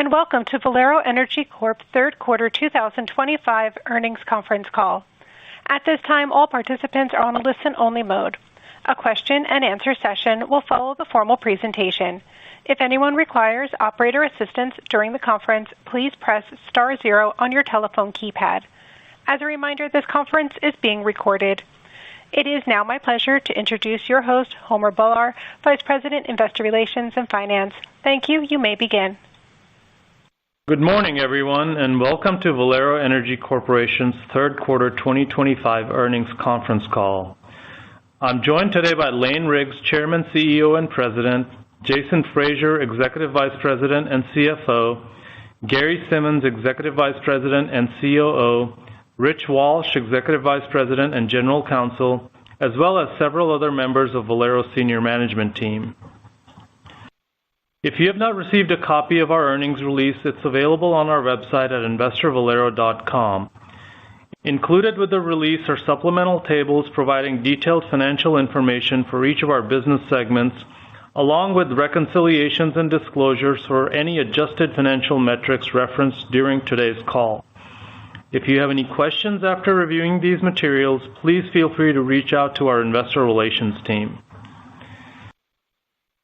and welcome to Valero Energy Corp third quarter 2025 earnings conference call. At this time, all participants are on a listen-only mode. A question-and-answer session will follow the formal presentation. If anyone requires operator assistance during the conference, please press star zero on your telephone keypad. As a reminder, this conference is being recorded. It is now my pleasure to introduce your host, Homer Bhullar, Vice President, Investor Relations and Finance. Thank you. You may begin. Good morning, everyone, and welcome to Valero Energy Corporation's third quarter 2025 earnings conference call. I'm joined today by Lane Riggs, Chairman, CEO, and President; Jason Frazier, Executive Vice President and CFO; Gary Simmons, Executive Vice President and COO; Rich Walsh, Executive Vice President and General Counsel, as well as several other members of Valero's senior management team. If you have not received a copy of our earnings release, it's available on our website at investorvalero.com. Included with the release are supplemental tables providing detailed financial information for each of our business segments, along with reconciliations and disclosures for any adjusted financial metrics referenced during today's call. If you have any questions after reviewing these materials, please feel free to reach out to our investor relations team.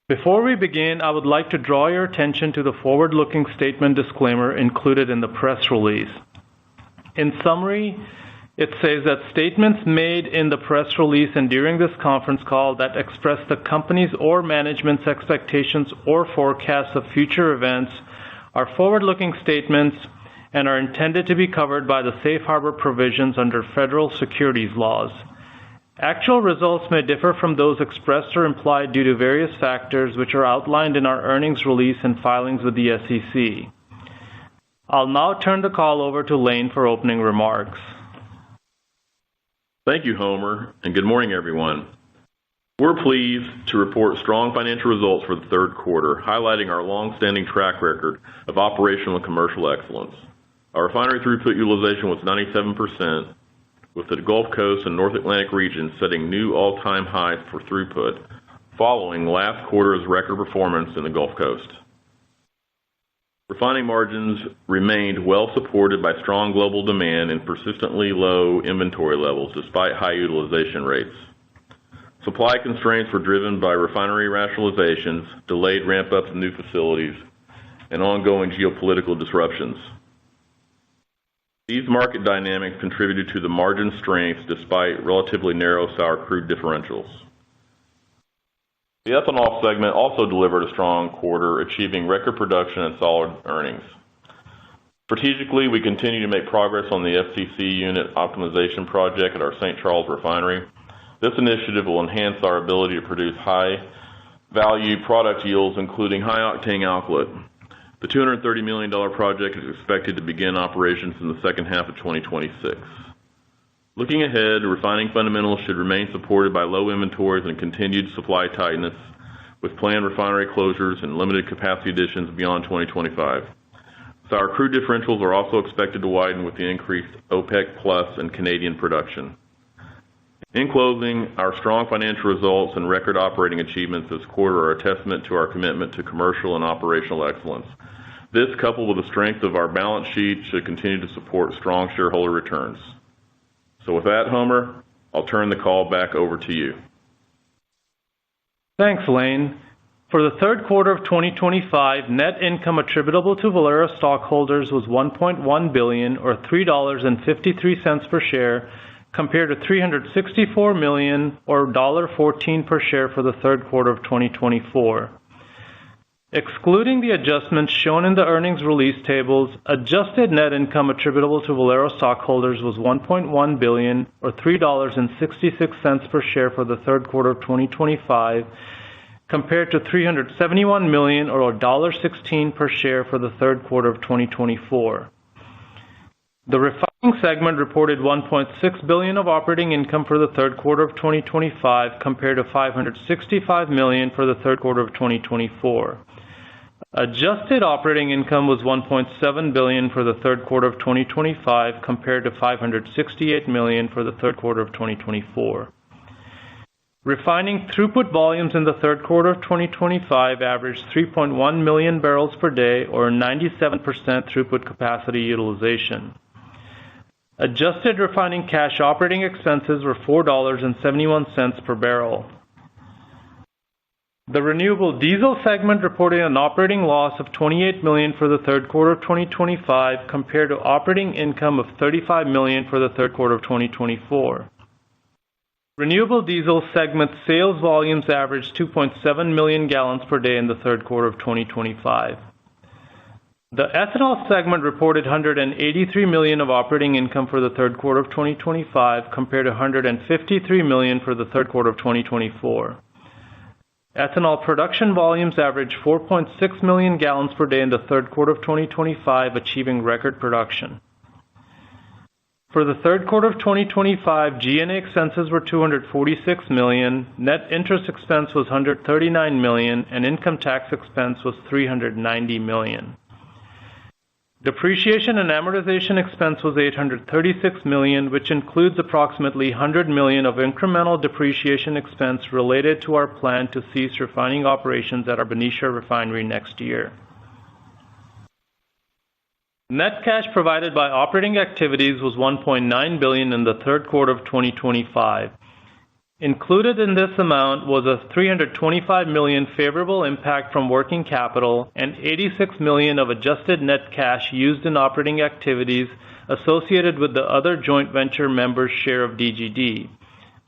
Before we begin, I would like to draw your attention to the forward-looking statement disclaimer included in the press release. In summary, it says that statements made in the press release and during this conference call that express the company's or management's expectations or forecasts of future events are forward-looking statements and are intended to be covered by the safe harbor provisions under federal securities laws. Actual results may differ from those expressed or implied due to various factors which are outlined in our earnings release and filings with the SEC. I'll now turn the call over to Lane for opening remarks. Thank you, Homer, and good morning, everyone. We're pleased to report strong financial results for the third quarter, highlighting our long-standing track record of operational and commercial excellence. Our refinery throughput utilization was 97%, with the Gulf Coast and North Atlantic regions setting new all-time highs for throughput, following last quarter's record performance in the Gulf Coast. Refining margins remained well supported by strong global demand and persistently low inventory levels despite high utilization rates. Supply constraints were driven by refinery rationalizations, delayed ramp-ups of new facilities, and ongoing geopolitical disruptions. These market dynamics contributed to the margin strength despite relatively narrow sour crude differentials. The ethanol segment also delivered a strong quarter, achieving record production and solid earnings. Strategically, we continue to make progress on the FCC unit optimization project at our St. Charles refinery. This initiative will enhance our ability to produce high-value product yields, including high-octane alkylate. The $230 million project is expected to begin operations in the second half of 2026. Looking ahead, refining fundamentals should remain supported by low inventories and continued supply tightness, with planned refinery closures and limited capacity additions beyond 2025. Sour crude differentials are also expected to widen with the increased OPEC Plus and Canadian production. In closing, our strong financial results and record operating achievements this quarter are a testament to our commitment to commercial and operational excellence. This, coupled with the strength of our balance sheet, should continue to support strong shareholder returns. So with that, Homer, I'll turn the call back over to you. Thanks, Lane. For the third quarter of 2025, net income attributable to Valero stockholders was $1.1 billion, or $3.53 per share, compared to $364 million, or $1.14 per share for the third quarter of 2024. Excluding the adjustments shown in the earnings release tables, adjusted net income attributable to Valero stockholders was $1.1 billion, or $3.66 per share for the third quarter of 2025, compared to $371 million, or $1.16 per share for the third quarter of 2024. The refining segment reported $1.6 billion of operating income for the third quarter of 2025, compared to $565 million for the third quarter of 2024. Adjusted operating income was $1.7 billion for the third quarter of 2025, compared to $568 million for the third quarter of 2024. Refining throughput volumes in the third quarter of 2025 averaged 3.1 million barrels per day, or 97% throughput capacity utilization. Adjusted refining cash operating expenses were $4.71 per barrel. The renewable diesel segment reported an operating loss of $28 million for the third quarter of 2025 compared to operating income of $35 million for the third quarter of 2024. Renewable diesel segment sales volumes averaged 2.7 million gallons per day in the third quarter of 2025. The ethanol segment reported $183 million of operating income for the third quarter of 2025 compared to $153 million for the third quarter of 2024. Ethanol production volumes averaged 4.6 million gallons per day in the third quarter of 2025, achieving record production. For the third quarter of 2025, G&A expenses were $246 million, net interest expense was $139 million, and income tax expense was $390 million. Depreciation and amortization expense was $836 million, which includes approximately $100 million of incremental depreciation expense related to our plan to cease refining operations at our Benicia refinery next year. Net cash provided by operating activities was $1.9 billion in the third quarter of 2025. Included in this amount was a $325 million favorable impact from working capital and $86 million of adjusted net cash used in operating activities associated with the other joint venture members' share of DGD.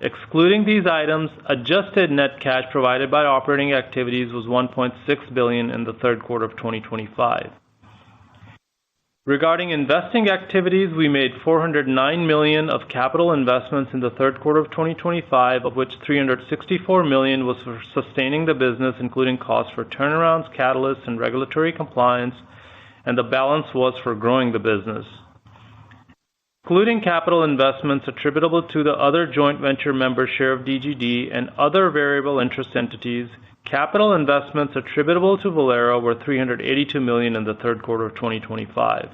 Excluding these items, adjusted net cash provided by operating activities was $1.6 billion in the third quarter of 2025. Regarding investing activities, we made $409 million of capital investments in the third quarter of 2025, of which $364 million was for sustaining the business, including costs for turnarounds, catalysts, and regulatory compliance, and the balance was for growing the business. Including capital investments attributable to the other joint venture member share of DGD and other variable interest entities, capital investments attributable to Valero were $382 million in the third quarter of 2025.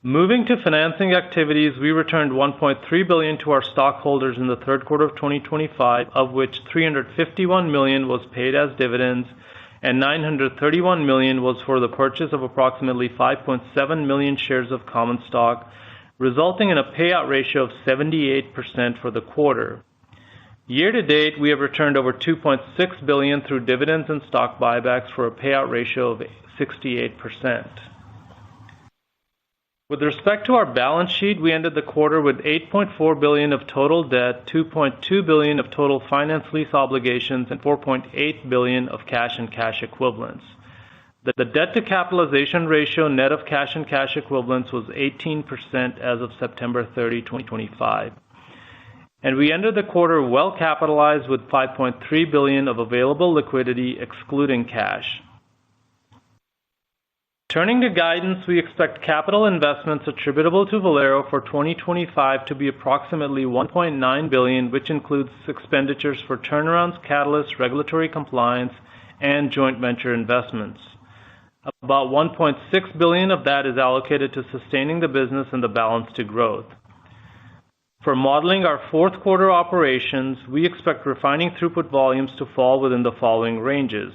Moving to financing activities, we returned $1.3 billion to our stockholders in the third quarter of 2025, of which $351 million was paid as dividends and $931 million was for the purchase of approximately 5.7 million shares of common stock, resulting in a payout ratio of 78% for the quarter. Year to date, we have returned over $2.6 billion through dividends and stock buybacks for a payout ratio of 68%. With respect to our balance sheet, we ended the quarter with $8.4 billion of total debt, $2.2 billion of total finance lease obligations, and $4.8 billion of cash and cash equivalents. The debt-to-capitalization ratio net of cash and cash equivalents was 18% as of September 30, 2025. And we ended the quarter well capitalized with $5.3 billion of available liquidity excluding cash. Turning to guidance, we expect capital investments attributable to Valero for 2025 to be approximately $1.9 billion, which includes expenditures for turnarounds, catalysts, regulatory compliance, and joint venture investments. About $1.6 billion of that is allocated to sustaining the business and the balance to growth. For modeling our fourth quarter operations, we expect refining throughput volumes to fall within the following ranges: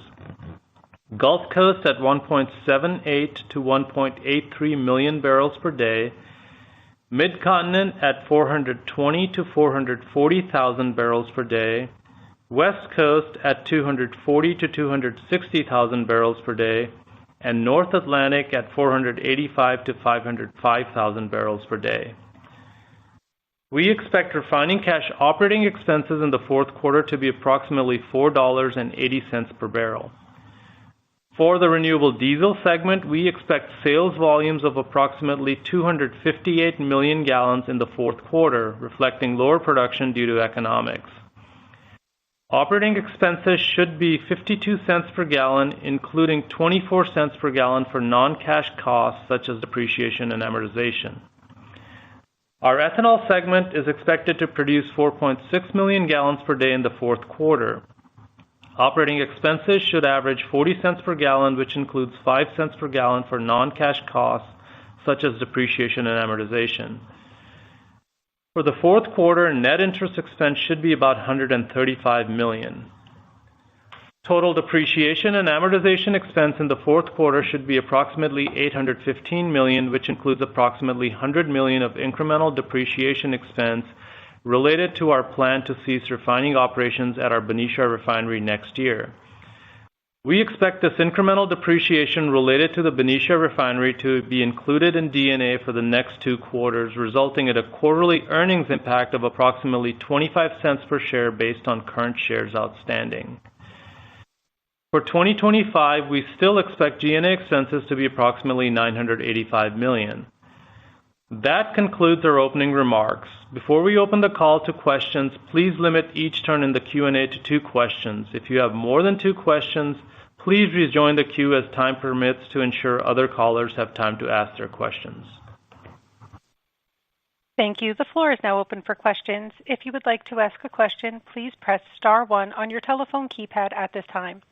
Gulf Coast at 1.78 to 1.83 million barrels per day, Mid-Continent at 420 to 440,000 barrels per day, West Coast at 240 to 260,000 barrels per day, and North Atlantic at 485 to 505,000 barrels per day. We expect refining cash operating expenses in the fourth quarter to be approximately $4.80 per barrel. For the renewable diesel segment, we expect sales volumes of approximately 258 million gallons in the fourth quarter, reflecting lower production due to economics. Operating expenses should be 52 cents per gallon, including 24 cents per gallon for non-cash costs such as depreciation and amortization. Our ethanol segment is expected to produce 4.6 million gallons per day in the fourth quarter. Operating expenses should average 40 cents per gallon, which includes 5 cents per gallon for non-cash costs such as depreciation and amortization. For the fourth quarter, net interest expense should be about $135 million. Total depreciation and amortization expense in the fourth quarter should be approximately $815 million, which includes approximately $100 million of incremental depreciation expense related to our plan to cease refining operations at our Benicia refinery next year. We expect this incremental depreciation related to the Benicia refinery to be included in D&A for the next 2 quarters, resulting in a quarterly earnings impact of approximately 25 cents per share based on current shares outstanding. For 2025, we still expect G&A expenses to be approximately $985 million. That concludes our opening remarks. Before we open the call to questions, please limit each turn in the Q&A to 2 questions. If you have more than 2 questions, please rejoin the queue as time permits to ensure other callers have time to ask their questions. Thank you. The floor is now open for questions. If you would like to ask a question, please press star 1 on your telephone keypad at this time.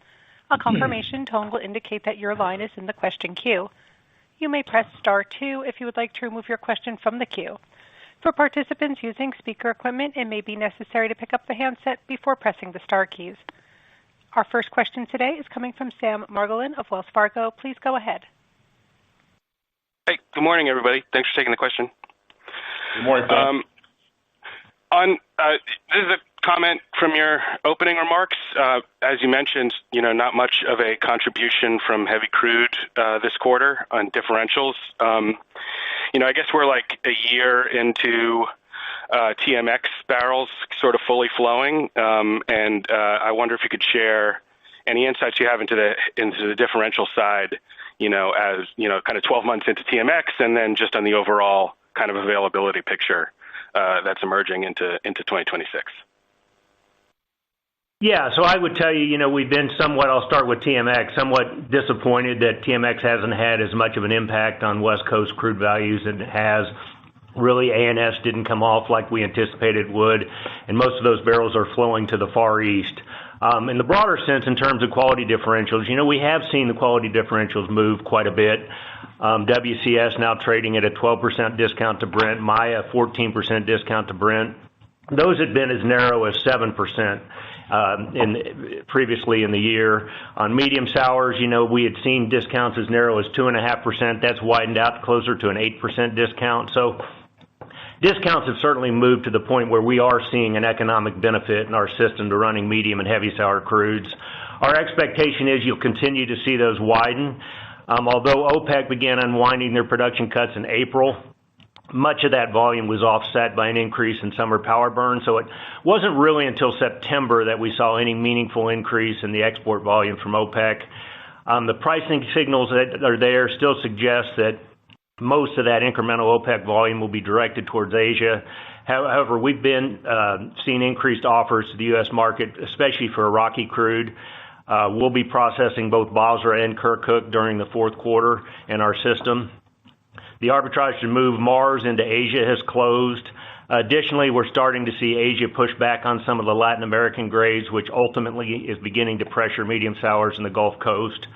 A confirmation tone will indicate that your line is in the question queue. You may press star 2 if you would like to remove your question from the queue. For participants using speaker equipment, it may be necessary to pick up the handset before pressing the star keys. Our first question today is coming from Sam Margolin of Wells Fargo. Please go ahead. Hey, good morning, everybody. Thanks for taking the question. Good morning, Sam. This is a comment from your opening remarks. As you mentioned, not much of a contribution from heavy crude this quarter on differentials. I guess we're like a year into TMX barrels sort of fully flowing, and I wonder if you could share any insights you have into the differential side, as kind of 12 months into TMX, and then just on the overall kind of availability picture that's emerging into 2026. Yeah, so I would tell you, we've been I'll start with TMX, somewhat disappointed that TMX hasn't had as much of an impact on West Coast crude values as it has. Really, ANS didn't come off like we anticipated it would, and most of those barrels are flowing to the Far East. In the broader sense, in terms of quality differentials, we have seen the quality differentials move quite a bit. WCS now trading at a 12% discount to Brent, Maya 14% discount to Brent. Those had been as narrow as 7% previously in the year. On medium sours, we had seen discounts as narrow as 2.5%. That's widened out closer to an 8% discount. So discounts have certainly moved to the point where we are seeing an economic benefit in our system to running medium and heavy sour crudes. Our expectation is you'll continue to see those widen. Although OPEC began unwinding their production cuts in April, much of that volume was offset by an increase in summer power burn, so it wasn't really until September that we saw any meaningful increase in the export volume from OPEC. The pricing signals that are there still suggest that most of that incremental OPEC volume will be directed towards Asia. However, we've been seeing increased offers to the U.S. market, especially for Iraqi crude. We'll be processing both Basra and Kirkuk during the fourth quarter in our system. The arbitrage to move Mars into Asia has closed. Additionally, we're starting to see Asia push back on some of the Latin American grades, which ultimately is beginning to pressure medium sours in the Gulf Coast.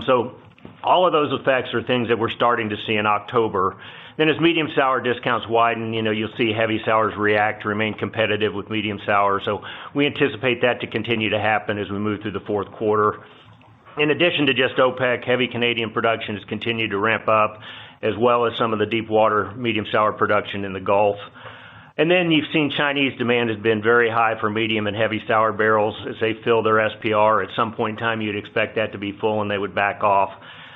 So all of those effects are things that we're starting to see in October. Then as medium sour discounts widen, you'll see heavy sours react to remain competitive with medium sour. So we anticipate that to continue to happen as we move through the fourth quarter. In addition to just OPEC, heavy Canadian production has continued to ramp up, as well as some of the deep water medium sour production in the Gulf. And then you've seen Chinese demand has been very high for medium and heavy sour barrels as they fill their SPR. At some point in time, you'd expect that to be full and they would back off.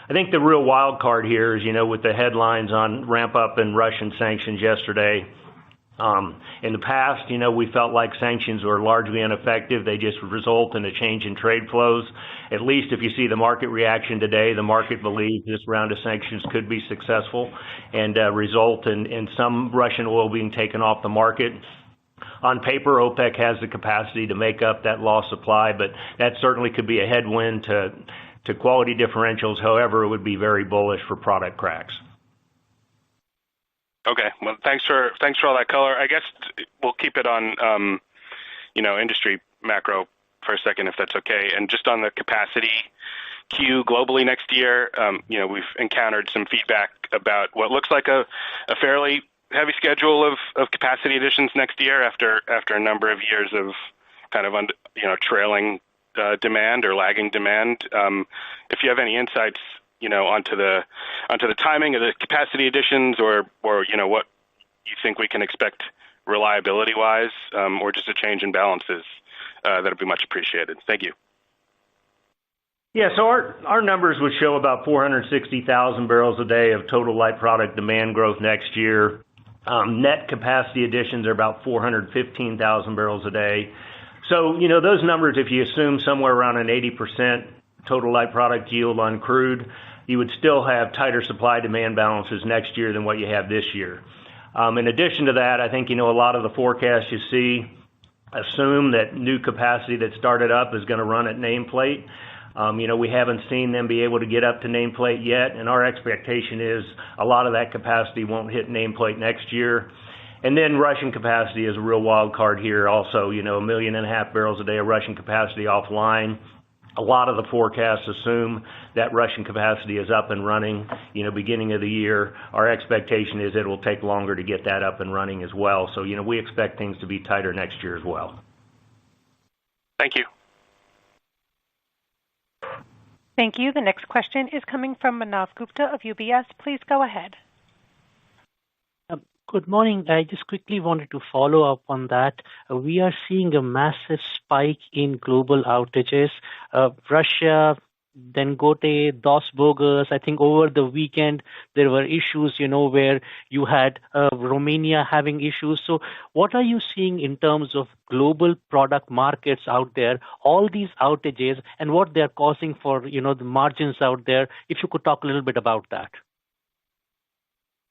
I think the real wild card here is, with the headlines on ramp up in Russian sanctions yesterday. In the past, we felt like sanctions were largely ineffective. They just result in a change in trade flows. At least if you see the market reaction today, the market believes this round of sanctions could be successful and result in some Russian oil being taken off the market. On paper, OPEC has the capacity to make up that lost supply, but that certainly could be a headwind to quality differentials. However, it would be very bullish for product cracks. Okay, well, thanks for all that color. I guess we'll keep it on, industry macro for a second, if that's okay. And just on the capacity queue globally next year, we've encountered some feedback about what looks like a fairly heavy schedule of capacity additions next year after a number of years of kind of trailing demand or lagging demand. If you have any insights, onto the timing of the capacity additions, or what you think we can expect reliability-wise, or just a change in balances, that'd be much appreciated. Thank you. Yeah, so our numbers would show about 460,000 barrels a day of total light product demand growth next year. Net capacity additions are about 415,000 barrels a day. So, those numbers, if you assume somewhere around an 80% total light product yield on crude, you would still have tighter supply-demand balances next year than what you have this year. In addition to that, I think, a lot of the forecasts you see assume that new capacity that started up is going to run at nameplate. We haven't seen them be able to get up to nameplate yet, and our expectation is a lot of that capacity won't hit nameplate next year. And then Russian capacity is a real wild card here also, 1.5 million barrels a day of Russian capacity offline. A lot of the forecasts assume that Russian capacity is up and running, beginning of the year. Our expectation is it will take longer to get that up and running as well. So, we expect things to be tighter next year as well. Thank you. Thank you. The next question is coming from Manav Gupta of UBS. Please go ahead. Good morning. I just quickly wanted to follow up on that. We are seeing a massive spike in global outages. Russia, Dangote, Dos Bogos. I think over the weekend there were issues, where you had Romania having issues. So what are you seeing in terms of global product markets out there, all these outages, and what they're causing for, the margins out there? If you could talk a little bit about that.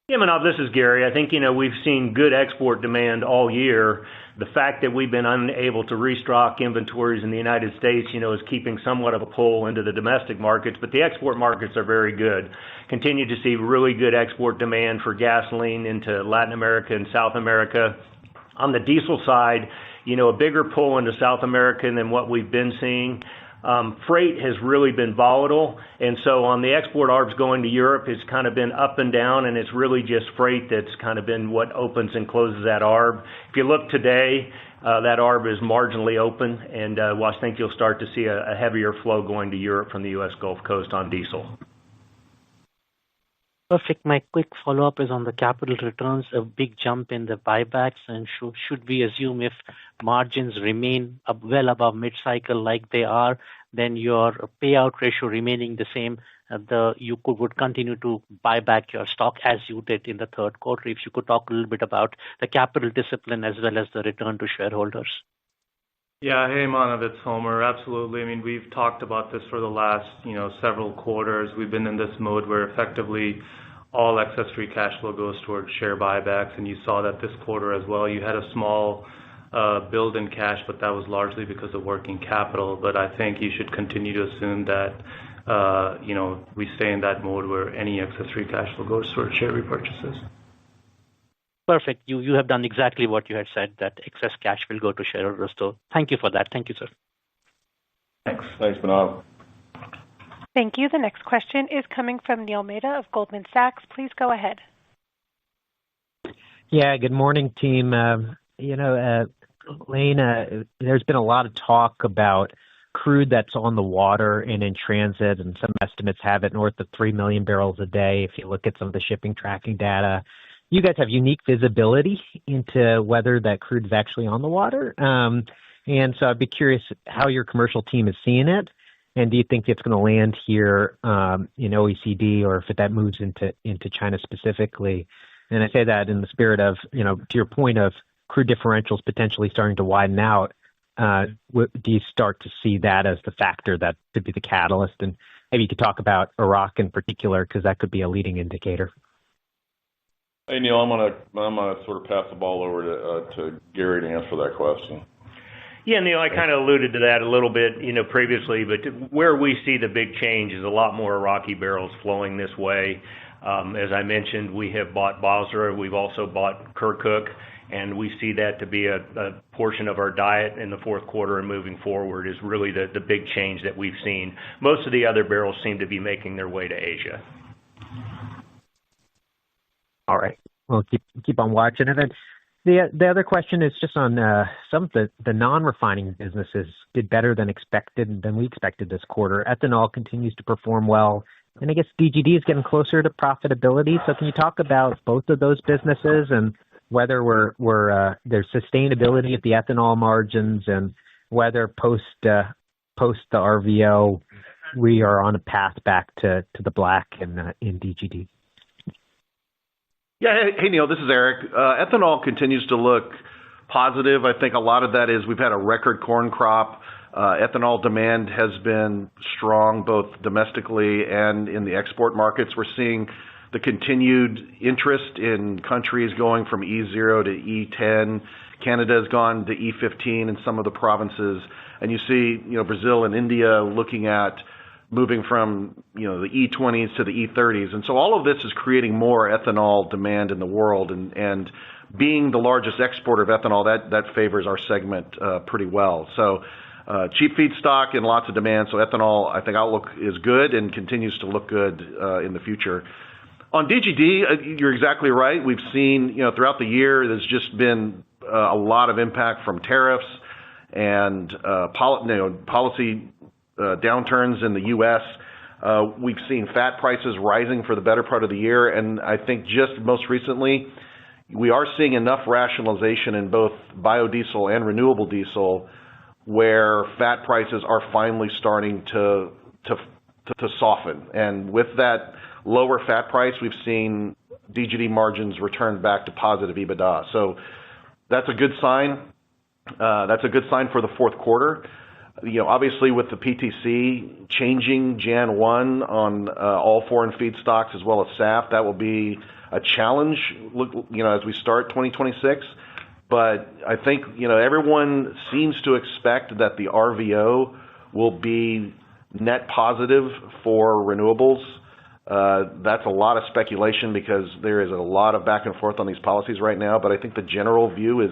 Yeah, Manav, this is Gary. I think, we've seen good export demand all year. The fact that we've been unable to restock inventories in the United States, is keeping somewhat of a pull into the domestic markets, but the export markets are very good. Continue to see really good export demand for gasoline into Latin America and South America. On the diesel side, a bigger pull into South America than what we've been seeing. Freight has really been volatile, and so on the export arbs going to Europe, it's kind of been up and down, and it's really just freight that's kind of been what opens and closes that arb. If you look today, that arb is marginally open, and I think you'll start to see a heavier flow going to Europe from the U.S. Gulf Coast on diesel. Perfect. My quick follow-up is on the capital returns, a big jump in the buybacks, and should we assume if margins remain well above mid-cycle like they are, then your payout ratio remaining the same, you would continue to buy back your stock as you did in the third quarter? If you could talk a little bit about the capital discipline as well as the return to shareholders. Yeah, hey Manav, it's Homer. Absolutely. I mean, we've talked about this for the last, several quarters. We've been in this mode where effectively all excess free cash flow goes towards share buybacks, and you saw that this quarter as well. You had a small build in cash, but that was largely because of working capital. But I think you should continue to assume that, we stay in that mode where any excess free cash flow goes towards share repurchases. Perfect. You have done exactly what you had said, that excess cash will go to shareholders. So thank you for that. Thank you, sir. Thanks. Thanks, Manav. Thank you. The next question is coming from Neil Mehta of Goldman Sachs. Please go ahead. Yeah, good morning, team. Lane, there's been a lot of talk about crude that's on the water and in transit, and some estimates have it north of 3 million barrels a day if you look at some of the shipping tracking data. You guys have unique visibility into whether that crude is actually on the water. And so I'd be curious how your commercial team is seeing it. And do you think it's going to land here in OECD, or if that moves into China specifically? And I say that in the spirit of, to your point of crude differentials potentially starting to widen out, do you start to see that as the factor that could be the catalyst? And maybe you could talk about Iraq in particular, because that could be a leading indicator. Hey Neil, I'm gonna sort of pass the ball over to Gary to answer that question. Yeah, Neil, I kind of alluded to that a little bit, previously, but where we see the big change is a lot more Iraqi barrels flowing this way. As I mentioned, we have bought Basra, we've also bought Kirkuk, and we see that to be a portion of our diet in the fourth quarter and moving forward is really the big change that we've seen. Most of the other barrels seem to be making their way to Asia. All right. we'll keep on watching it. And the other question is just on some of the non-refining businesses did better than we expected this quarter. Ethanol continues to perform well, and I guess DGD is getting closer to profitability. So can you talk about both of those businesses and whether there's sustainability at the ethanol margins and whether post the RVO we are on a path back to the black in DGD? Yeah. Hey, Neil, this is Eric. Ethanol continues to look positive. I think a lot of that is we've had a record corn crop. Ethanol demand has been strong both domestically and in the export markets. We're seeing the continued interest in countries going from E0 to E10. Canada has gone to E15 in some of the provinces. And you see, Brazil and India looking at moving from, the E20s to the E30s. And so all of this is creating more ethanol demand in the world. And being the largest exporter of ethanol, that favors our segment pretty well. So cheap feedstock and lots of demand. So ethanol, I think outlook is good and continues to look good in the future. On DGD, you're exactly right. We've seen, throughout the year, there's just been a lot of impact from tariffs and policy downturns in the U.S. We've seen fat prices rising for the better part of the year, and I think just most recently, we are seeing enough rationalization in both biodiesel and renewable diesel where fat prices are finally starting to soften. And with that lower fat price, we've seen DGD margins return back to positive EBITDA. So that's a good sign. That's a good sign for the fourth quarter. Obviously with the PTC changing Jan 1 on all foreign feedstocks as well as SAF, that will be a challenge, as we start 2026. But I think, everyone seems to expect that the RVO will be net positive for renewables. That's a lot of speculation because there is a lot of back and forth on these policies right now. But I think the general view is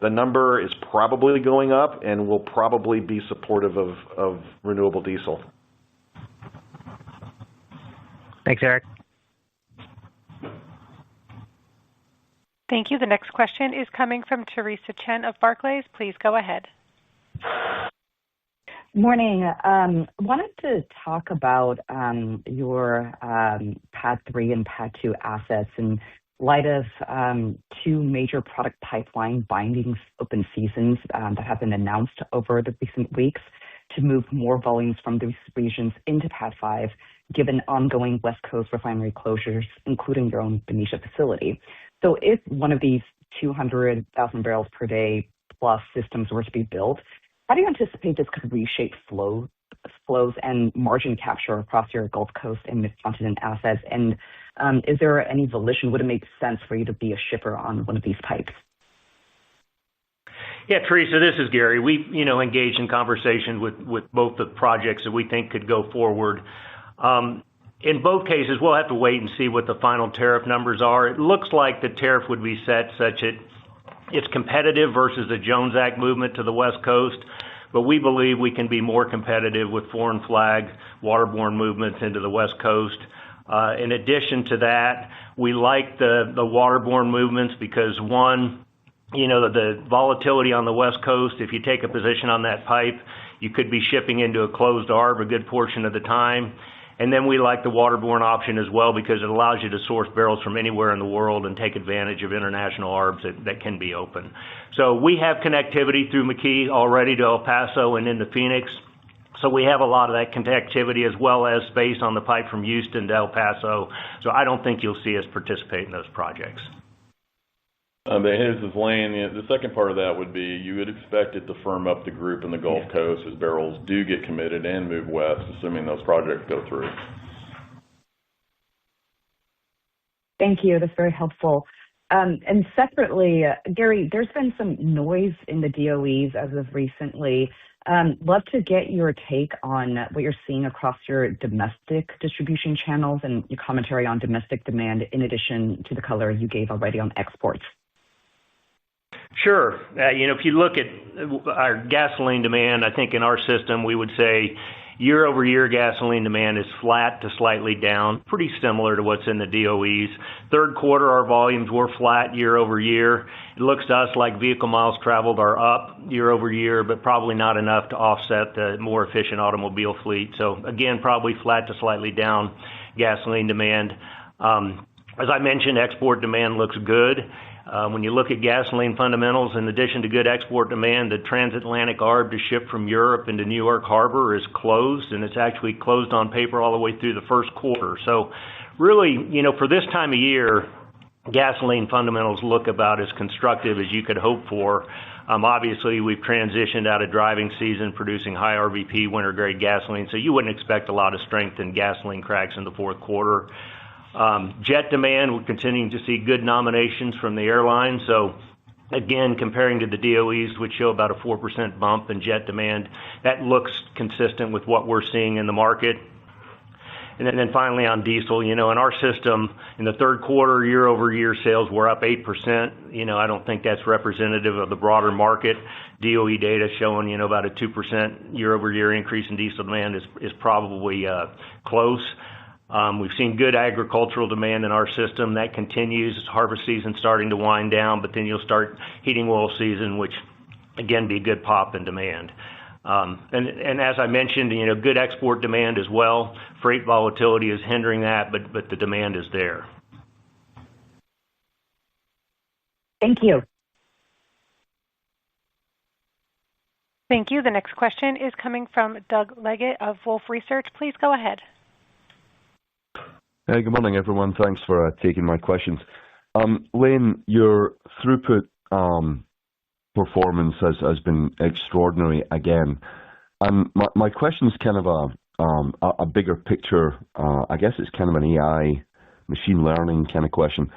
the number is probably going up and will probably be supportive of renewable diesel. Thanks, Eric. Thank you. The next question is coming from Teresa Chen of Barclays. Please go ahead. Morning. Wanted to talk about your PADD 3 and PADD 2 assets in light of two major product pipeline binding open seasons that have been announced over the recent weeks to move more volumes from these regions into PADD 5, given ongoing West Coast refinery closures, including your own Benicia facility. So if one of these 200,000 barrels per day plus systems were to be built, how do you anticipate this could reshape flows and margin capture across your Gulf Coast and Mid-Continent assets? And is there any volition? Would it make sense for you to be a shipper on one of these pipes? Yeah, Teresa, this is Gary. We, engaged in conversation with both the projects that we think could go forward. In both cases, we'll have to wait and see what the final tariff numbers are. It looks like the tariff would be set such that it's competitive versus the Jones Act movement to the West Coast, but we believe we can be more competitive with foreign flag waterborne movements into the West Coast. In addition to that, we like the waterborne movements because one, the volatility on the West Coast, if you take a position on that pipe, you could be shipping into a closed arb a good portion of the time. And then we like the waterborne option as well because it allows you to source barrels from anywhere in the world and take advantage of international arbs that can be open. So we have connectivity through McKee already to El Paso and into Phoenix. So we have a lot of that connectivity as well as space on the pipe from Houston to El Paso. So I don't think you'll see us participate in those projects. This is Lane. The second part of that would be you would expect it to firm up the group in the Gulf Coast as barrels do get committed and move west, assuming those projects go through. Thank you. That's very helpful. And separately, Gary, there's been some noise in the DOEs as of recently. Love to get your take on what you're seeing across your domestic distribution channels and your commentary on domestic demand in addition to the color you gave already on exports. Sure. If you look at our gasoline demand, I think in our system, we would say Year-over-year gasoline demand is flat to slightly down, pretty similar to what's in the DOEs. Third quarter, our volumes were flat year-over-year. It looks to us like vehicle miles traveled are up year-over-year, but probably not enough to offset the more efficient automobile fleet. So again, probably flat to slightly down gasoline demand. As I mentioned, export demand looks good. When you look at gasoline fundamentals, in addition to good export demand, the transatlantic arb to ship from Europe into New York Harbor is closed, and it's actually closed on paper all the way through the first quarter. So really, for this time of year, gasoline fundamentals look about as constructive as you could hope for. Obviously, we've transitioned out of driving season producing high RVP winter grade gasoline, so you wouldn't expect a lot of strength in gasoline cracks in the fourth quarter. Jet demand, we're continuing to see good nominations from the airlines. So again, comparing to the DOEs, which show about a 4% bump in jet demand, that looks consistent with what we're seeing in the market. And then finally on diesel, in our system, in the third quarter, year-over-year sales were up 8%. I don't think that's representative of the broader market. DOE data showing, about a 2% year-over-year increase in diesel demand is probably close. We've seen good agricultural demand in our system. That continues. Harvest season starting to wind down, but then you'll start heating oil season, which again be a good pop in demand. And as I mentioned, good export demand as well. Freight volatility is hindering that, but the demand is there. Thank you. Thank you. The next question is coming from Doug Leggett of Wolfe Research. Please go ahead. Hey, good morning, everyone. Thanks for taking my questions. Lane, your throughput performance has been extraordinary again. And my question is kind of a bigger picture. I guess it's kind of an AI, machine learning kind of question.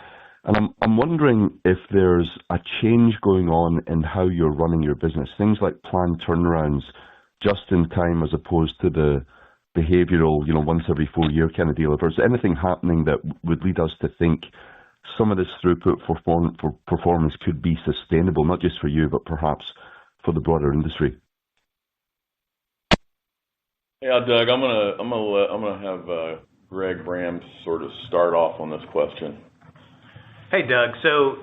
And I'm wondering if there's a change going on in how you're running your business. Things like planned turnarounds just in time as opposed to the behavioral, once every 4 year kind of deal. If there's anything happening that would lead us to think some of this throughput for performance could be sustainable, not just for you, but perhaps for the broader industry. Yeah, Doug, I'm gonna have Greg Bram sort of start off on this question. Hey, Doug. So,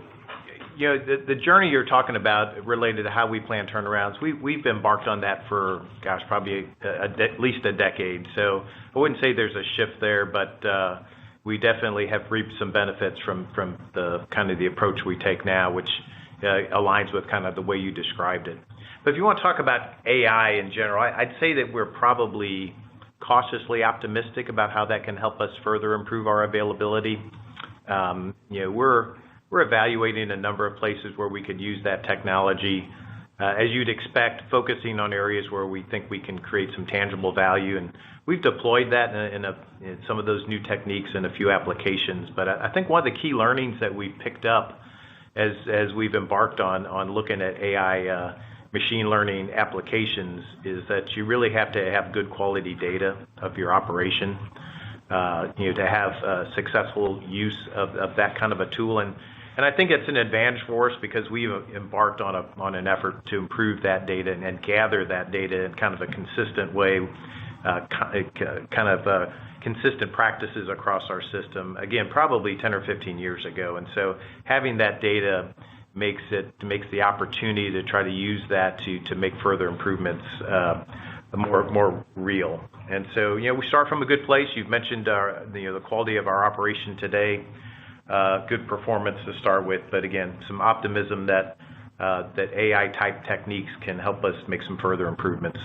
the journey you're talking about related to how we plan turnarounds, we've embarked on that for, probably at least a decade. So I wouldn't say there's a shift there, but we definitely have reaped some benefits from the kind of the approach we take now, which aligns with kind of the way you described it. But if you want to talk about AI in general, I'd say that we're probably cautiously optimistic about how that can help us further improve our availability. We're evaluating a number of places where we could use that technology, as you'd expect, focusing on areas where we think we can create some tangible value. And we've deployed that in some of those new techniques in a few applications. But I think one of the key learnings that we've picked up as we've embarked on looking at AI machine learning applications is that you really have to have good quality data of your operation, to have successful use of that kind of a tool. And I think it's an advantage for us because we've embarked on an effort to improve that data and gather that data in kind of a consistent way, consistent practices across our system. Again, probably 10 or 15 years ago. And so having that data makes the opportunity to try to use that to make further improvements more real. And so, we start from a good place. You've mentioned the quality of our operation today. Good performance to start with, but again, some optimism that AI type techniques can help us make some further improvements.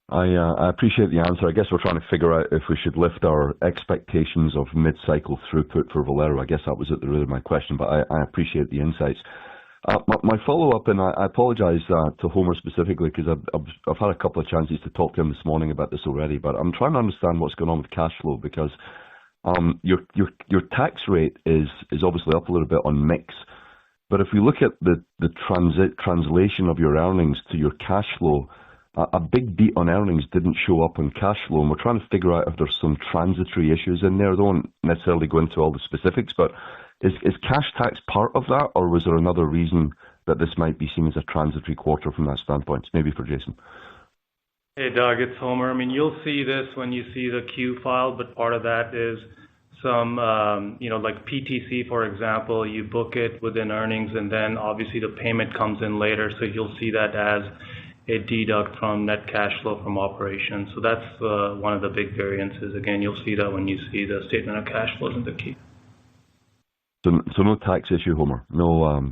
I appreciate the answer. I guess we're trying to figure out if we should lift our expectations of mid-cycle throughput for Valero. I guess that was at the root of my question, but I appreciate the insights. My follow-up, and I apologize to Homer specifically because I've had a couple of chances to talk to him this morning about this already, but I'm trying to understand what's going on with cash flow because your tax rate is obviously up a little bit on mix. But if we look at the translation of your earnings to your cash flow, a big beat on earnings didn't show up on cash flow, and we're trying to figure out if there's some transitory issues in there. I don't necessarily go into all the specifics, but is cash tax part of that, or was there another reason that this might be seen as a transitory quarter from that standpoint? Maybe for Jason. Hey, Doug, it's Homer. I mean, you'll see this when you see the Q file, but part of that is some, like PTC, for example, you book it within earnings, and then obviously the payment comes in later, so you'll see that as a deduct from net cash flow from operations. So that's one of the big variances. Again, you'll see that when you see the statement of cash flows in the Q. So no tax issue, Homer? No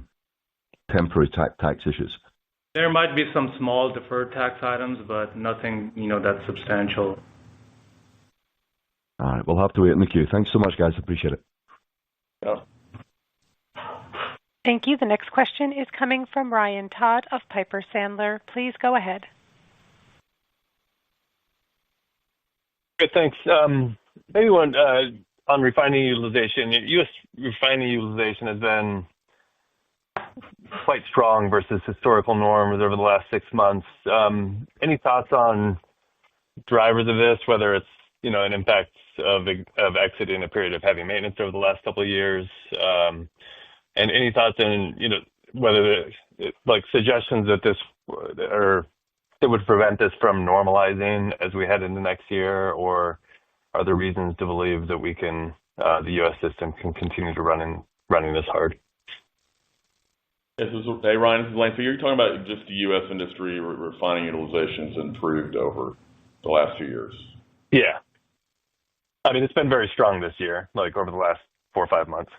temporary tax issues? There might be some small deferred tax items, but nothing, that's substantial. All right, we'll have to wait in the queue. Thanks so much, guys. Appreciate it. Yeah. Thank you. The next question is coming from Ryan Todd of Piper Sandler. Please go ahead. Good, thanks. Maybe one on refining utilization. U.S. refining utilization has been quite strong versus historical norms over the last 6 months. Any thoughts on drivers of this, whether it's an impact of exiting a period of heavy maintenance over the last couple of years, and any thoughts on whether suggestions that this or that would prevent this from normalizing as we head into next year, or are there reasons to believe that the U.S. system can continue to running this hard? Hey, Ryan, this is Lane. So you're talking about just the U.S. industry refining utilization's improved over the last 2 years? Yeah. I mean, it's been very strong this year, like over the last 4 or 5 months.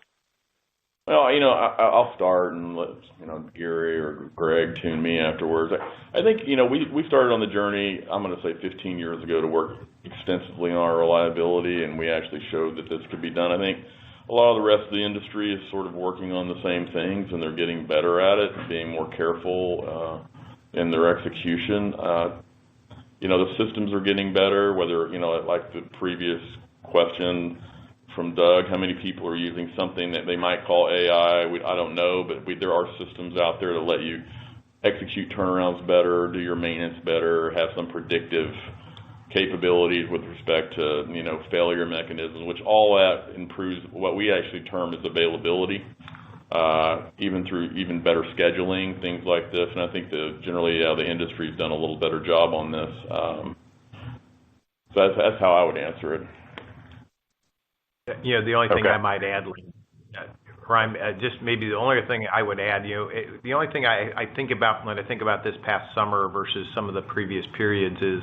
Well, I'll start and let Gary or Greg tune me afterwards. I think we started on the journey, I'm going to say 15 years ago, to work extensively on our reliability, and we actually showed that this could be done. I think a lot of the rest of the industry is sort of working on the same things, and they're getting better at it, and being more careful in their execution. The systems are getting better, whether, like the previous question from Doug, how many people are using something that they might call AI? I don't know, but there are systems out there to let you execute turnarounds better, do your maintenance better, have some predictive capabilities with respect to, failure mechanisms, which all that improves what we actually term as availability, even through even better scheduling, things like this. And I think generally the industry's done a little better job on this. So that's how I would answer it. The only thing I might add, Ryan, just maybe the only thing I would add, the only thing I think about when I think about this past summer versus some of the previous periods is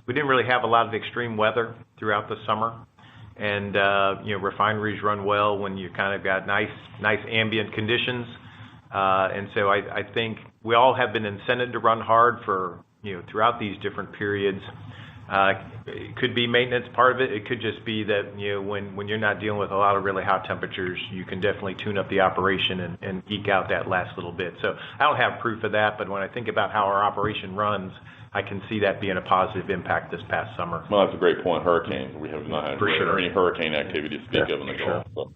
we didn't really have a lot of extreme weather throughout the summer. And, refineries run well when you kind of got nice ambient conditions. And so I think we all have been incented to run hard for, throughout these different periods. It could be maintenance part of it. It could just be that, when you're not dealing with a lot of really hot temperatures, you can definitely tune up the operation and eke out that last little bit. So I don't have proof of that, but when I think about how our operation runs, I can see that being a positive impact this past summer. Well, that's a great point. Hurricanes. We have not had any hurricane activity to speak of in the Gulf. So.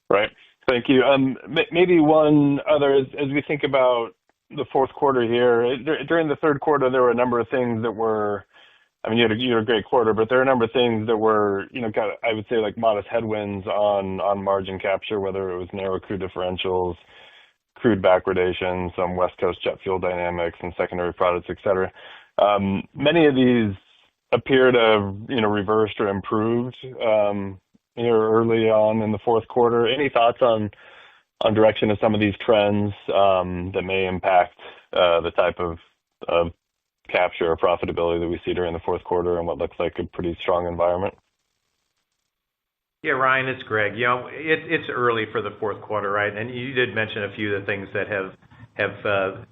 Right. Thank you. Maybe one other, as we think about the fourth quarter here, during the third quarter, there were a number of things that were, you had a great quarter, but there are a number of things that were, I would say like modest headwinds on margin capture, whether it was narrow crude differentials, crude backwardation, some West Coast jet fuel dynamics, and secondary products, et cetera. Many of these appear to have, reversed or improved early on in the fourth quarter. Any thoughts on direction of some of these trends that may impact the type of capture or profitability that we see during the fourth quarter and what looks like a pretty strong environment? Yeah, Ryan, it's Greg. It's early for the fourth quarter, right? And you did mention a few of the things that have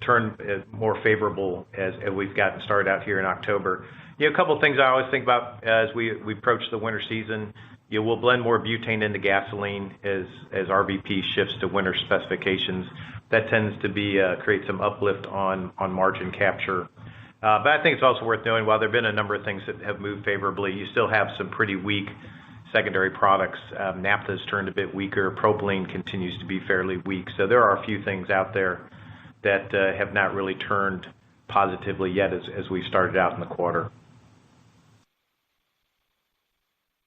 turned more favorable as we've gotten started out here in October. A couple of things I always think about as we approach the winter season. We'll blend more butane into gasoline as RVP shifts to winter specifications. That tends to create some uplift on margin capture. But I think it's also worth knowing, while there have been a number of things that have moved favorably, you still have some pretty weak secondary products. Naphtha's turned a bit weaker. Propylene continues to be fairly weak. So there are a few things out there that have not really turned positively yet as we started out in the quarter.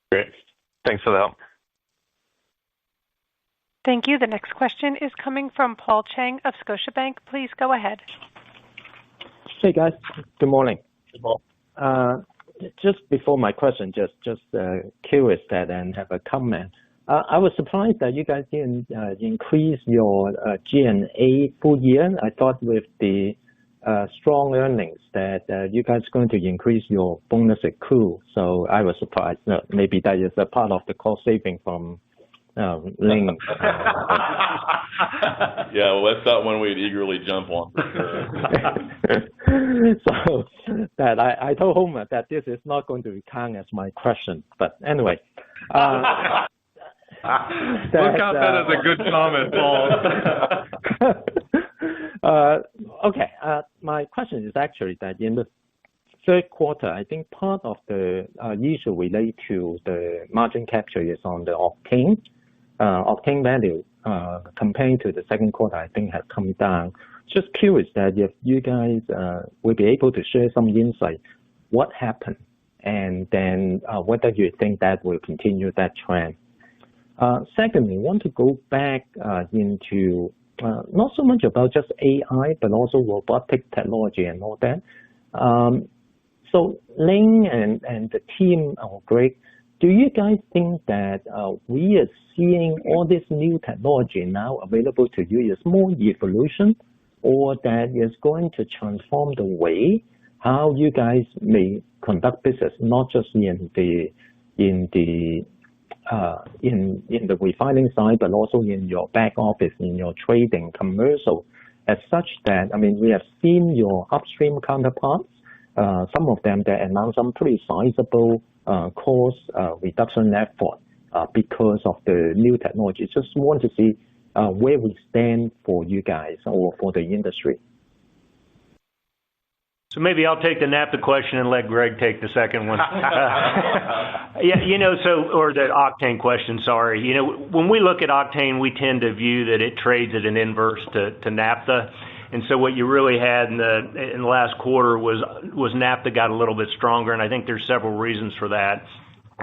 Great. Thanks for the help. Thank you. The next question is coming from Paul Cheng of Scotiabank. Please go ahead. Hey, guys. Good morning. Just before my question, just curious that and have a comment. I was surprised that you guys didn't increase your G&A full year. I thought with the strong earnings that you guys are going to increase your bonus accrual. So I was surprised. Maybe that is a part of the cost saving from Lane. Yeah, well, that's not one we'd eagerly jump on. So that I told Homer that this is not going to count as my question. But anyway. We'll count that as a good comment, Paul. Okay. My question is actually that in the third quarter, I think part of the issue related to the margin capture is on the octane. Octane value compared to the second quarter, I think has come down. Just curious that if you guys will be able to share some insight, what happened, and then whether you think that will continue that trend. Secondly, I want to go back into not so much about just AI, but also robotic technology and all that. So Lane and the team, Greg, do you guys think that we are seeing all this new technology now available to you is more evolution, or that is going to transform the way how you guys may conduct business, not just in the refining side, but also in your back office, in your trading, commercial, as such that, I mean, we have seen your upstream counterparts, some of them that announced some pretty sizable cost reduction effort because of the new technology. Just want to see where we stand for you guys or for the industry. So maybe I'll take the naphtha question and let Greg take the second one. Yeah, or the octane question, sorry. When we look at octane, we tend to view that it trades at an inverse to naphtha. And so what you really had in the last quarter was naphtha got a little bit stronger, and I think there's several reasons for that.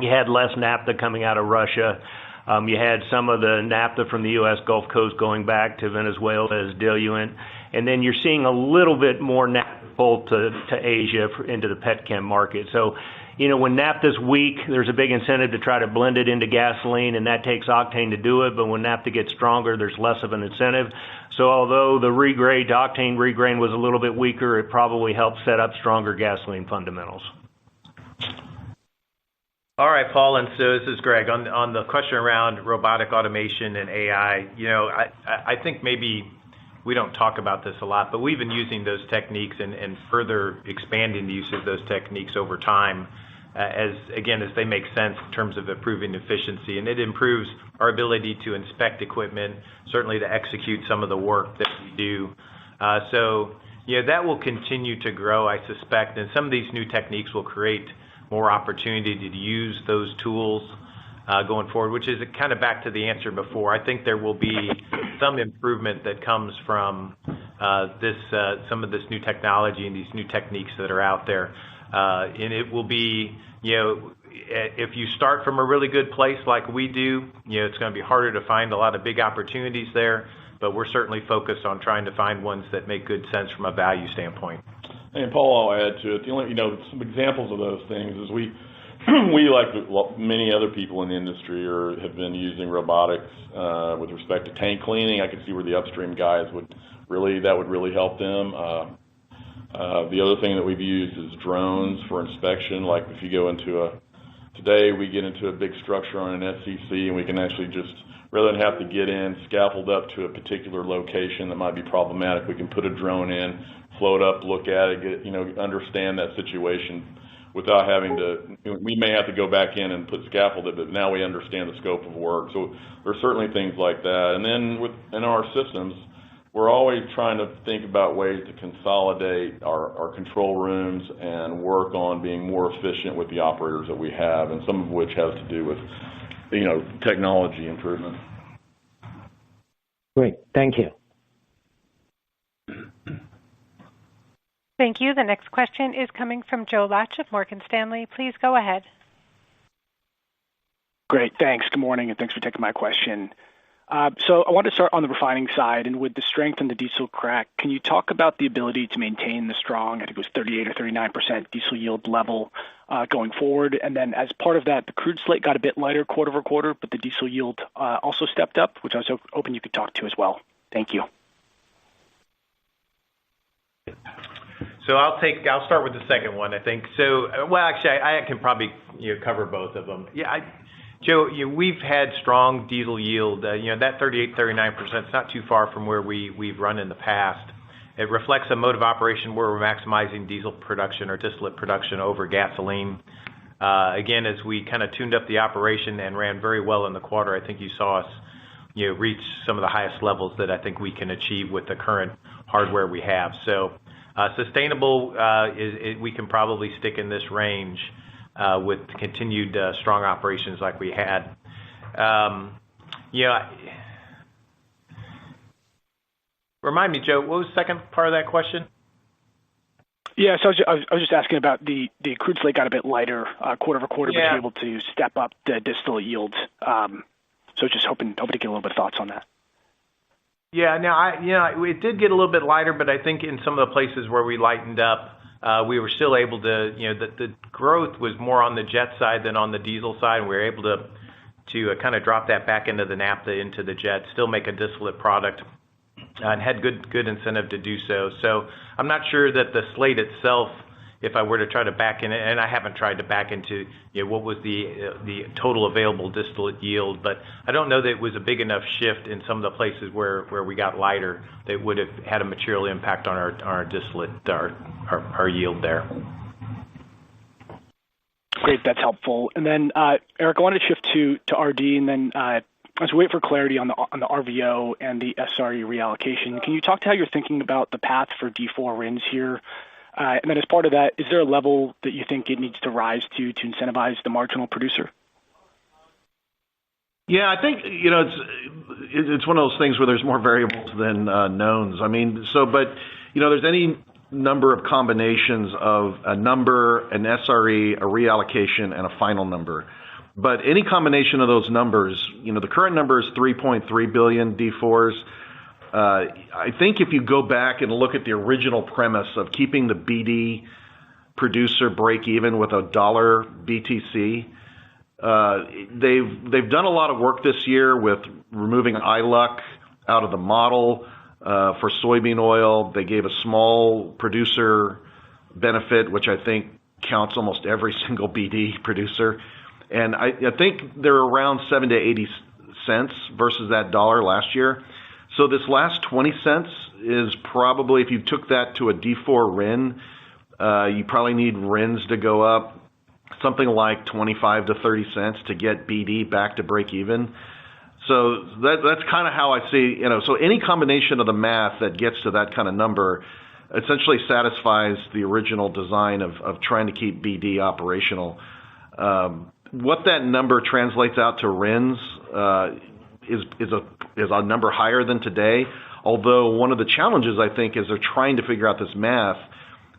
You had less naphtha coming out of Russia. You had some of the naphtha from the U.S. Gulf Coast going back to Venezuela as diluent. And then you're seeing a little bit more naphtha pull to Asia into the petchem market. So, when naphtha's weak, there's a big incentive to try to blend it into gasoline, and that takes octane to do it. But when naphtha gets stronger, there's less of an incentive. So although the regrade, octane regrade was a little bit weaker, it probably helped set up stronger gasoline fundamentals. All right, Paul, and so this is Greg. On the question around robotic automation and AI, I think maybe we don't talk about this a lot, but we've been using those techniques and further expanding the use of those techniques over time as they make sense in terms of improving efficiency. And it improves our ability to inspect equipment, certainly to execute some of the work that we do. That will continue to grow, I suspect. And some of these new techniques will create more opportunity to use those tools going forward, which is kind of back to the answer before. I think there will be some improvement that comes from some of this new technology and these new techniques that are out there. And it will be, if you start from a really good place like we do, it's going to be harder to find a lot of big opportunities there, but we're certainly focused on trying to find ones that make good sense from a value standpoint. And Paul, I'll add to it. The only, some examples of those things is we like many other people in the industry have been using robotics with respect to tank cleaning. I can see where the upstream guys would really help them. The other thing that we've used is drones for inspection. Like if you go today we get into a big structure on an SCC, and we can actually just, rather than have to get in, scaffold up to a particular location that might be problematic, we can put a drone in, float up, look at it, understand that situation without having to, we may have to go back in and put scaffold it, but now we understand the scope of work. So there's certainly things like that. And then in our systems, we're always trying to think about ways to consolidate our control rooms and work on being more efficient with the operators that we have, and some of which has to do with, technology improvement. Great. Thank you. Thank you. The next question is coming from Joe Laetsch of Morgan Stanley. Please go ahead. Great. Thanks. Good morning, and thanks for taking my question. So I want to start on the refining side, and with the strength in the diesel crack, can you talk about the ability to maintain the strong, I think it was 38 or 39% diesel yield level going forward? And then as part of that, the crude slate got a bit lighter quarter over quarter, but the diesel yield also stepped up, which I was hoping you could talk to as well. Thank you. So I'll start with the second one, I think. So, well, actually, I can probably cover both of them. Yeah, Joe, we've had strong diesel yield. That 38, 39% is not too far from where we've run in the past. It reflects a mode of operation where we're maximizing diesel production or distillate production over gasoline. Again, as we kind of tuned up the operation and ran very well in the quarter, I think you saw us reach some of the highest levels that I think we can achieve with the current hardware we have. So sustainable, we can probably stick in this range with continued strong operations like we had. Remind me, Joe, what was the second part of that question? Yeah, so I was just asking about the crude slate got a bit lighter quarter over quarter, but you're able to step up the distillate yields. So just hoping to get a little bit of thoughts on that. Yeah, now it did get a little bit lighter, but I think in some of the places where we lightened up, we were still able to, the growth was more on the jet side than on the diesel side. We were able to kind of drop that back into the naphtha, into the jet, still make a distillate product, and had good incentive to do so. So I'm not sure that the slate itself, if I were to try to back in it, and I haven't tried to back into what was the total available distillate yield, but I don't know that it was a big enough shift in some of the places where we got lighter that would have had a material impact on our distillate, our yield there. Great, that's helpful. And then, Eric, I wanted to shift to RD, and then as we wait for clarity on the RVO and the SRE reallocation, can you talk to how you're thinking about the path for D4 RINs here? And then as part of that, is there a level that you think it needs to rise to incentivize the marginal producer? Yeah, I think, it's one of those things where there's more variables than knowns. I mean, but there's any number of combinations of a number, an SRE, a reallocation, and a final number. But any combination of those numbers, the current number is 3.3 billion D4s. I think if you go back and look at the original premise of keeping the BD producer break even with $1 BTC, they've done a lot of work this year with removing ILUC out of the model for soybean oil. They gave a small producer benefit, which I think counts almost every single BD producer. And I think they're around 7 to 80 cents versus that dollar last year. So this last 20 cents is probably, if you took that to a D4 RIN, you probably need RINs to go up something like 25 to 30 cents to get BD back to break even. So that's kind of how I see, so any combination of the math that gets to that kind of number essentially satisfies the original design of trying to keep BD operational. What that number translates out to RINs is a number higher than today. Although one of the challenges, I think, as they're trying to figure out this math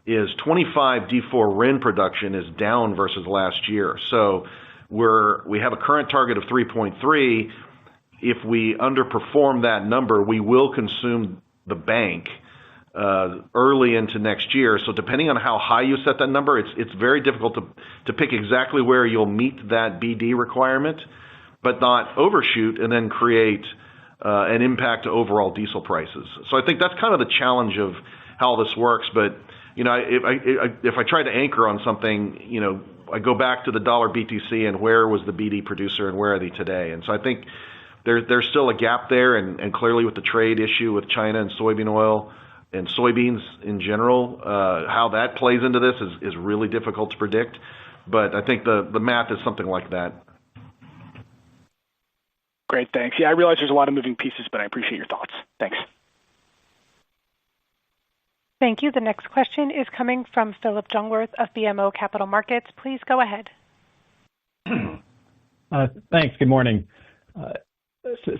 is 25 D4 RIN production is down versus last year. So we have a current target of 3.3. If we underperform that number, we will consume the bank early into next year. So depending on how high you set that number, it's very difficult to pick exactly where you'll meet that BD requirement, but not overshoot and then create an impact to overall diesel prices. So I think that's kind of the challenge of how this works. But if I try to anchor on something, I go back to the dollar BTC and where was the BD producer and where are they today? And so I think there's still a gap there, and clearly with the trade issue with China and soybean oil and soybeans in general, how that plays into this is really difficult to predict. But I think the math is something like that. Great, thanks. Yeah, I realize there's a lot of moving pieces, but I appreciate your thoughts. Thanks. Thank you. The next question is coming from Phillip Jungwirth of BMO Capital Markets. Please go ahead. Thanks. Good morning.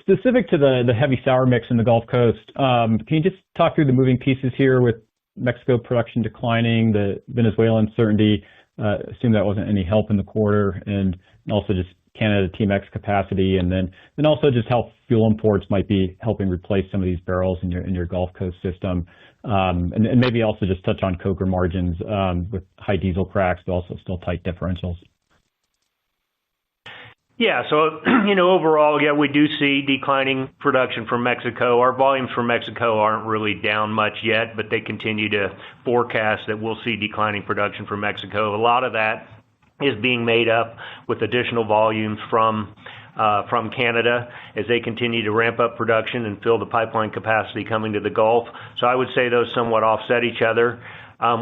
Specific to the heavy sour mix in the Gulf Coast, can you just talk through the moving pieces here with Mexico production declining, the Venezuela uncertainty? Assume that wasn't any help in the quarter, and also just Canada TMX capacity, and then also just how fuel imports might be helping replace some of these barrels in your Gulf Coast system. And maybe also just touch on coker margins with high diesel cracks, but also still tight differentials. Yeah. So, overall, yeah, we do see declining production from Mexico. Our volumes from Mexico aren't really down much yet, but they continue to forecast that we'll see declining production from Mexico. A lot of that is being made up with additional volumes from Canada as they continue to ramp up production and fill the pipeline capacity coming to the Gulf. So I would say those somewhat offset each other.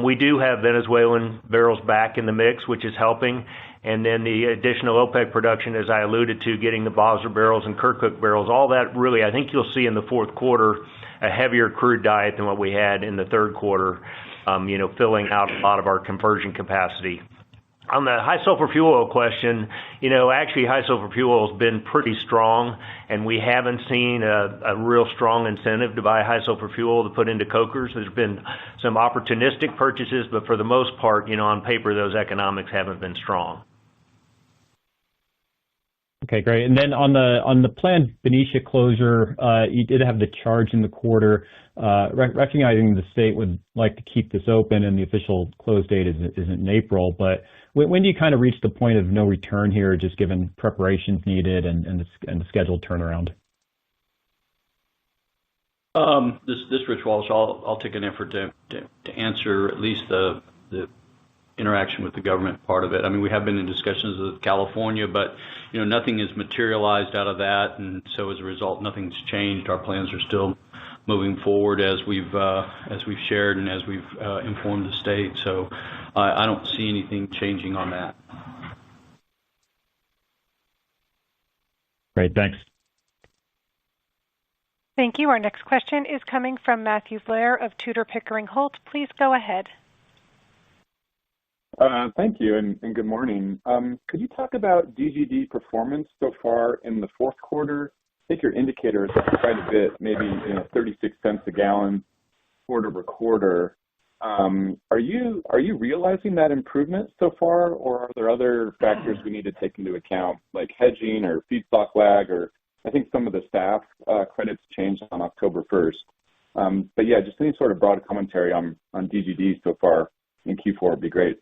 We do have Venezuelan barrels back in the mix, which is helping. And then the additional OPEC production, as I alluded to, getting the Basra barrels and Kirkuk barrels, all that really, I think you'll see in the fourth quarter a heavier crude diet than what we had in the third quarter, filling out a lot of our conversion capacity. On the high sulfur fuel oil question, actually high sulfur fuel oil has been pretty strong, and we haven't seen a real strong incentive to buy high sulfur fuel to put into cokers. There's been some opportunistic purchases, but for the most part, on paper, those economics haven't been strong. Okay, great. And then on the planned Benicia closure, you did have the charge in the quarter. Recognizing the state would like to keep this open and the official close date isn't in April, but when do you kind of reach the point of no return here, just given preparations needed and the scheduled turnaround? This Rich Walsh. I'll take an effort to answer at least the interaction with the government part of it. I mean, we have been in discussions with California, but nothing has materialized out of that, and so as a result, nothing's changed. Our plans are still moving forward as we've shared and as we've informed the state. So I don't see anything changing on that. Great, thanks. Thank you. Our next question is coming from Matthew Blair of Tudor, Pickering, Holt. Please go ahead. Thank you, and good morning. Could you talk about DGD performance so far in the fourth quarter? I think your indicator is up quite a bit, maybe 36 cents a gallon quarter over quarter. Are you realizing that improvement so far, or are there other factors we need to take into account, like hedging or feedstock lag, or I think some of the staff credits changed on October 1st. But yeah, just any sort of broad commentary on DGD so far in Q4 would be great.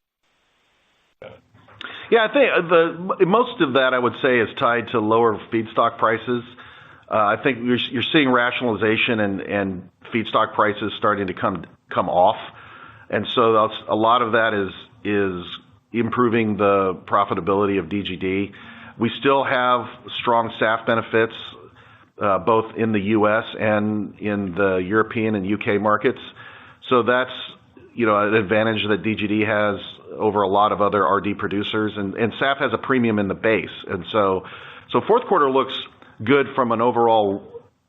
Yeah, I think most of that I would say is tied to lower feedstock prices. I think you're seeing rationalization and feedstock prices starting to come off, and so a lot of that is improving the profitability of DGD. We still have strong SAF benefits both in the U.S. and in the European and UK markets, so that's an advantage that DGD has over a lot of other RD producers, and SAF has a premium in the base, and so fourth quarter looks good from an overall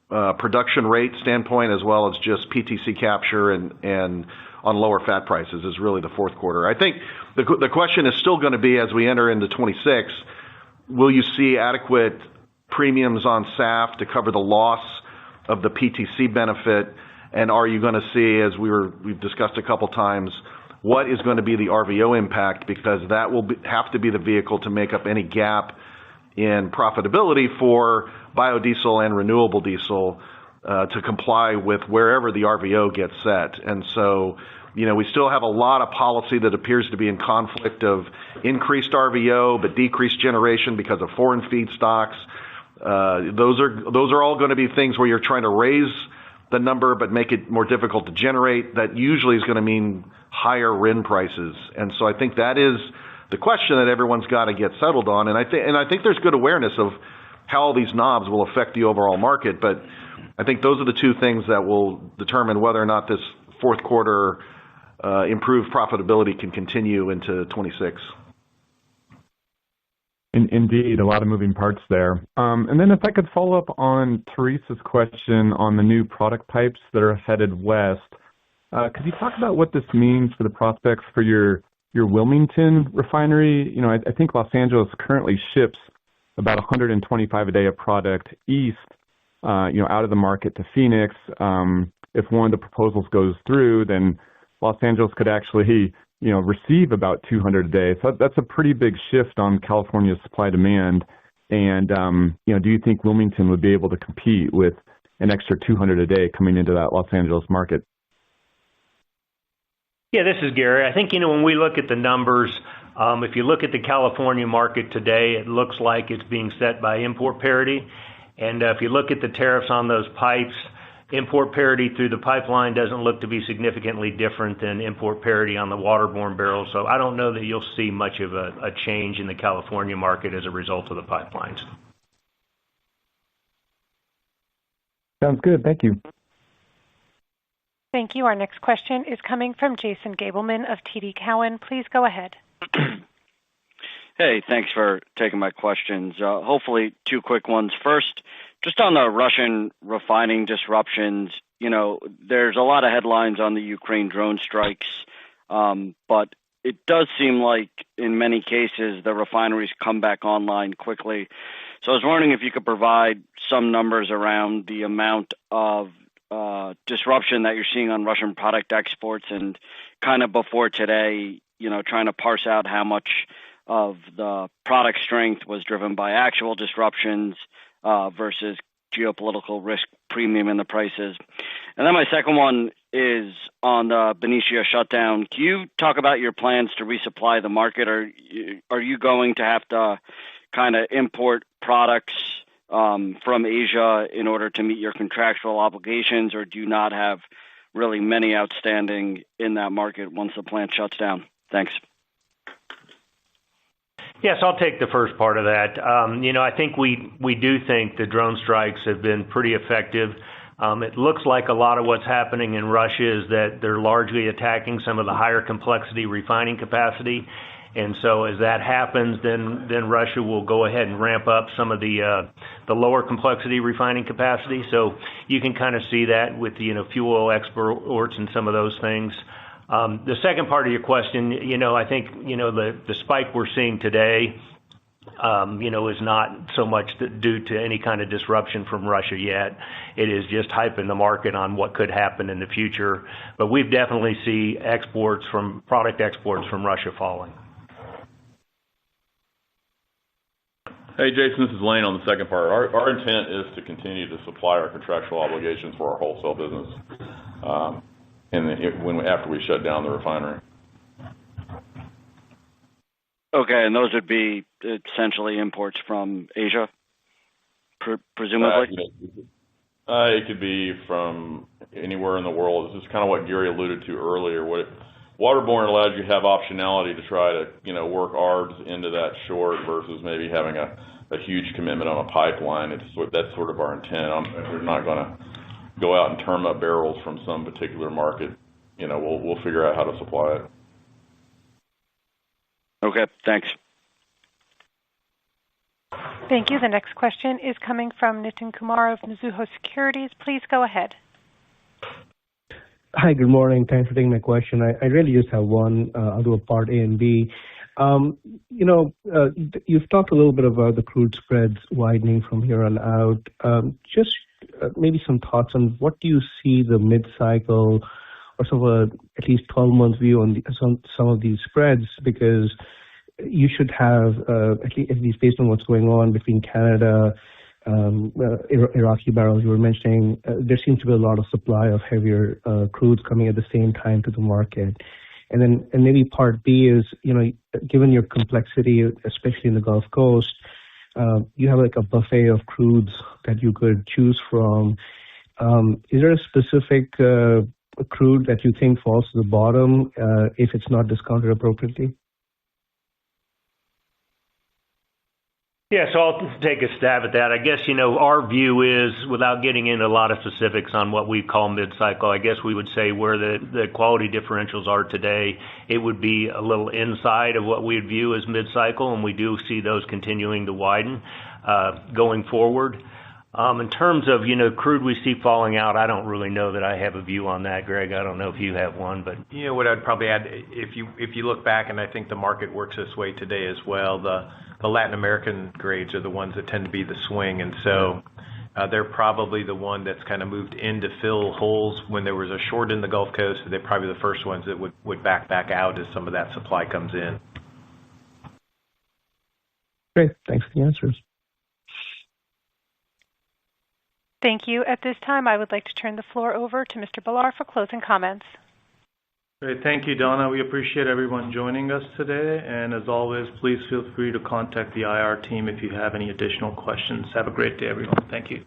production rate standpoint, as well as just PTC capture and on lower fat prices is really the fourth quarter. I think the question is still going to be, as we enter into 26, will you see adequate premiums on SAF to cover the loss of the PTC benefit? And are you going to see, as we've discussed a couple times, what is going to be the RVO impact? Because that will have to be the vehicle to make up any gap in profitability for biodiesel and renewable diesel to comply with wherever the RVO gets set. And so, we still have a lot of policy that appears to be in conflict of increased RVO but decreased generation because of foreign feedstocks. Those are all going to be things where you're trying to raise the number but make it more difficult to generate. That usually is going to mean higher RIN prices, and so I think that is the question that everyone's got to get settled on. And I think there's good awareness of how all these knobs will affect the overall market, but I think those are the two things that will determine whether or not this fourth quarter improved profitability can continue into 26. Indeed, a lot of moving parts there. And then if I could follow up on Teresa's question on the new product pipes that are headed west, could you talk about what this means for the prospects for your Wilmington refinery? I think Los Angeles currently ships about 125 a day of product east, out of the market to Phoenix. If one of the proposals goes through, then Los Angeles could actually receive about 200 a day. So that's a pretty big shift on California's supply demand. And, do you think Wilmington would be able to compete with an extra 200 a day coming into that Los Angeles market? Yeah, this is Gary. I think, when we look at the numbers, if you look at the California market today, it looks like it's being set by import parity. And if you look at the tariffs on those pipes, import parity through the pipeline doesn't look to be significantly different than import parity on the waterborne barrels. So I don't know that you'll see much of a change in the California market as a result of the pipelines. Sounds good. Thank you. Thank you. Our next question is coming from Jason Gabelman of TD Cowen. Please go ahead. Hey, thanks for taking my questions. Hopefully, two quick ones. First, just on the Russian refining disruptions, there's a lot of headlines on the Ukraine drone strikes, but it does seem like in many cases the refineries come back online quickly. So I was wondering if you could provide some numbers around the amount of disruption that you're seeing on Russian product exports and kind of before today, trying to parse out how much of the product strength was driven by actual disruptions versus geopolitical risk premium in the prices. And then my second one is on the Benicia shutdown. Can you talk about your plans to resupply the market? Are you going to have to kind of import products from Asia in order to meet your contractual obligations, or do you not have really many outstanding in that market once the plant shuts down? Thanks. Yes, I'll take the first part of that. I think we do think the drone strikes have been pretty effective. It looks like a lot of what's happening in Russia is that they're largely attacking some of the higher complexity refining capacity. And so as that happens, then Russia will go ahead and ramp up some of the lower complexity refining capacity. So you can kind of see that with the fuel oil exports and some of those things. The second part of your question, I think the spike we're seeing today, is not so much due to any kind of disruption from Russia yet. It is just hyping the market on what could happen in the future. But we've definitely see product exports from Russia falling. Hey, Jason, this is Lane on the second part. Our intent is to continue to supply our contractual obligations for our wholesale business after we shut down the refinery. Okay, and those would be essentially imports from Asia, presumably? It could be from anywhere in the world. This is kind of what Gary alluded to earlier. Waterborne allows you to have optionality to try to, work ARBs into that short versus maybe having a huge commitment on a pipeline. That's sort of our intent. We're not going to go out and term up barrels from some particular market. We'll figure out how to supply it. Okay, thanks. Thank you. The next question is coming from Nitin Kumar of Mizuho Securities. Please go ahead. Hi, good morning. Thanks for taking my question. I really just have one. I'll do a part A and B. You've talked a little bit about the crude spreads widening from here on out. Just maybe some thoughts on what do you see the mid-cycle or sort of at least 12-month view on some of these spreads, because you should have, at least based on what's going on between Canada, Iraqi barrels you were mentioning, there seems to be a lot of supply of heavier crudes coming at the same time to the market. And maybe part B is, given your complexity, especially in the Gulf Coast, you have like a buffet of crudes that you could choose from. Is there a specific crude that you think falls to the bottom if it's not discounted appropriately? Yeah, so I'll take a stab at that. I guess, our view is, without getting into a lot of specifics on what we call mid-cycle, I guess we would say where the quality differentials are today, it would be a little inside of what we would view as mid-cycle, and we do see those continuing to widen going forward. In terms of, crude we see falling out, I don't really know that I have a view on that, Greg. I don't know if you have one, but... What I'd probably add, if you look back, and I think the market works this way today as well, the Latin American grades are the ones that tend to be the swing, and so they're probably the one that's kind of moved in to fill holes when there was a short in the Gulf Coast. So they're probably the first ones that would back out as some of that supply comes in. Great. Thanks for the answers. Thank you. At this time, I would like to turn the floor over to Mr. Bhullar for closing comments. Great. Thank you, Donna. We appreciate everyone joining us today. And as always, please feel free to contact the IR team if you have any additional questions. Have a great day, everyone. Thank you.